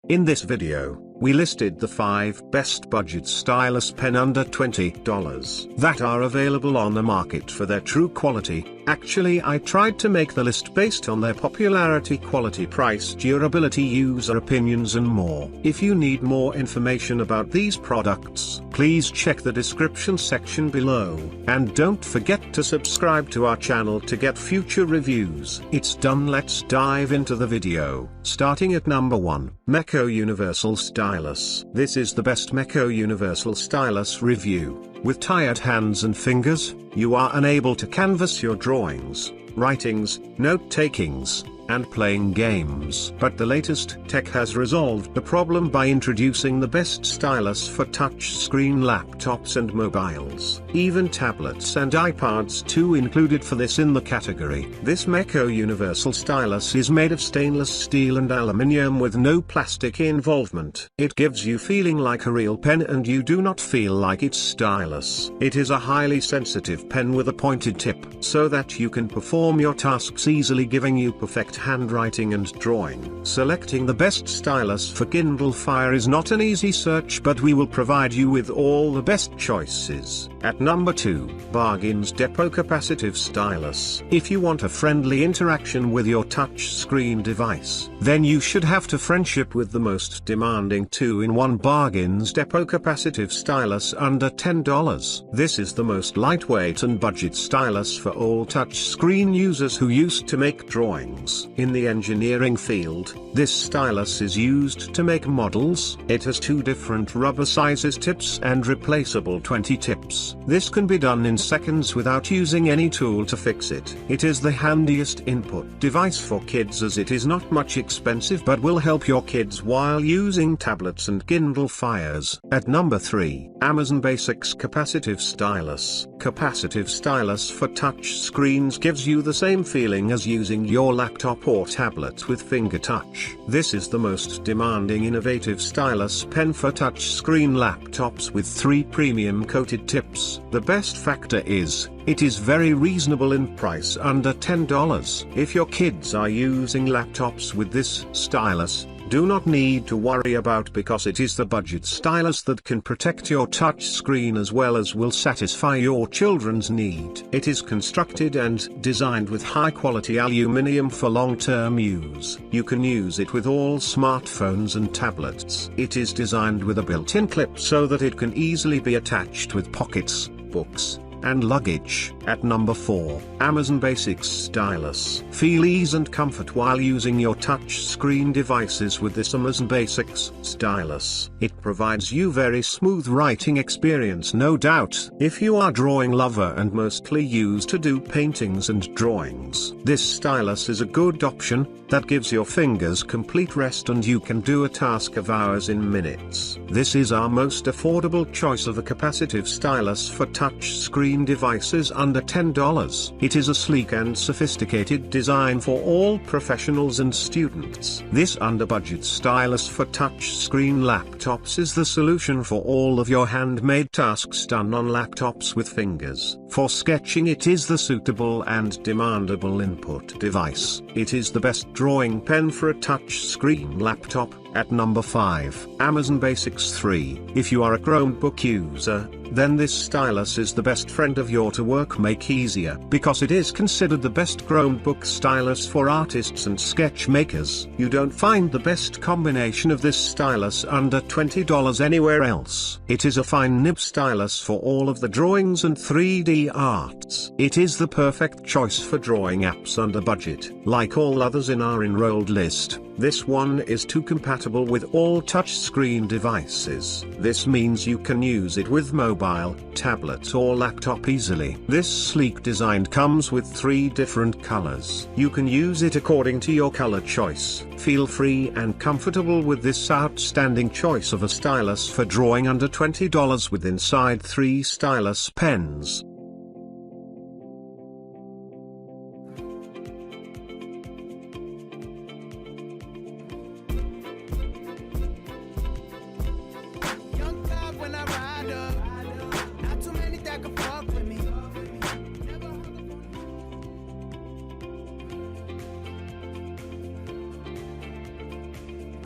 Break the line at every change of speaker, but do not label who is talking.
In this video, we listed the 5 best budget stylus pen under $20 that are available on the market for their true quality. Actually, I tried to make the list based on their popularity, quality, price, durability, user opinions and more. If you need more information about these products, please check the description section below. And don't forget to subscribe to our channel to get future reviews. It's done, let's dive into the video. Starting at number 1, MEKO Universal Stylus. This is the best MEKO Universal Stylus review. With tired hands and fingers, you are unable to canvas your drawings, writings, note-takings, and playing games. But the latest tech has resolved the problem by introducing the best stylus for touch-screen laptops and mobiles. Even tablets and iPads too included for this in the category. This MEKO Universal Stylus is made of stainless steel and aluminium with no plastic involvement. It gives you feeling like a real pen and you do not feel like it's stylus. It is a highly sensitive pen with a pointed tip, so that you can perform your tasks easily, giving you perfect handwriting and drawing. Selecting the best stylus for Kindle Fire is not an easy search, but we will provide you with all the best choices. At number 2, Bargains Depot Capacitive Stylus. If you want a friendly interaction with your touch screen device, then you should have to friendship with the most demanding 2-in-1 Bargains Depot Capacitive Stylus under $10. This is the most lightweight and budget stylus for all touch screen users who used to make drawings. In the engineering field, this stylus is used to make models. It has 2 different rubber sizes, tips and replaceable 20 tips. This can be done in seconds without using any tool to fix it. It is the handiest input device for kids, as it is not much expensive but will help your kids while using tablets and Kindle Fires. At number 3, Amazon Basics Capacitive Stylus. Capacitive stylus for touch screens gives you the same feeling as using your laptop or tablet with finger touch. This is the most demanding innovative stylus pen for touch screen laptops with 3 premium coated tips. The best factor is, it is very reasonable in price, under $10. If your kids are using laptops with this stylus, do not need to worry about, because it is the budget stylus that can protect your touch screen as well as will satisfy your children's need. It is constructed and designed with high quality aluminium for long-term use. You can use it with all smartphones and tablets. It is designed with a built-in clip so that it can easily be attached with pockets, books, and luggage. At number 4, Amazon Basics Stylus. Feel ease and comfort while using your touch screen devices with this Amazon Basics Stylus. It provides you very smooth writing experience, no doubt. If you are drawing lover and mostly used to do paintings and drawings, this stylus is a good option that gives your fingers complete rest and you can do a task of hours in minutes. This is our most affordable choice of a capacitive stylus for touch screen devices under $10. It is a sleek and sophisticated design for all professionals and students. This under-budget stylus for touch screen laptops is the solution for all of your handmade tasks done on laptops with fingers. For sketching, it is the suitable and demandable input device. It is the best drawing pen for a touch screen laptop. At number 5, Amazon Basics 3. If you are a Chromebook user, then this stylus is the best friend of your to work make easier, because it is considered the best Chromebook stylus for artists and sketch makers. You don't find the best combination of this stylus under $20 anywhere else. It is a fine nib stylus for all of the drawings and 3D arts. It is the perfect choice for drawing apps under budget. Like all others in our enrolled list, this one is too compatible with all touchscreen devices. This means you can use it with mobile, tablet or laptop easily. This sleek design comes with 3 different colors. You can use it according to your color choice. Feel free and comfortable with this outstanding choice of a stylus for drawing under $20 with inside 3 stylus pens.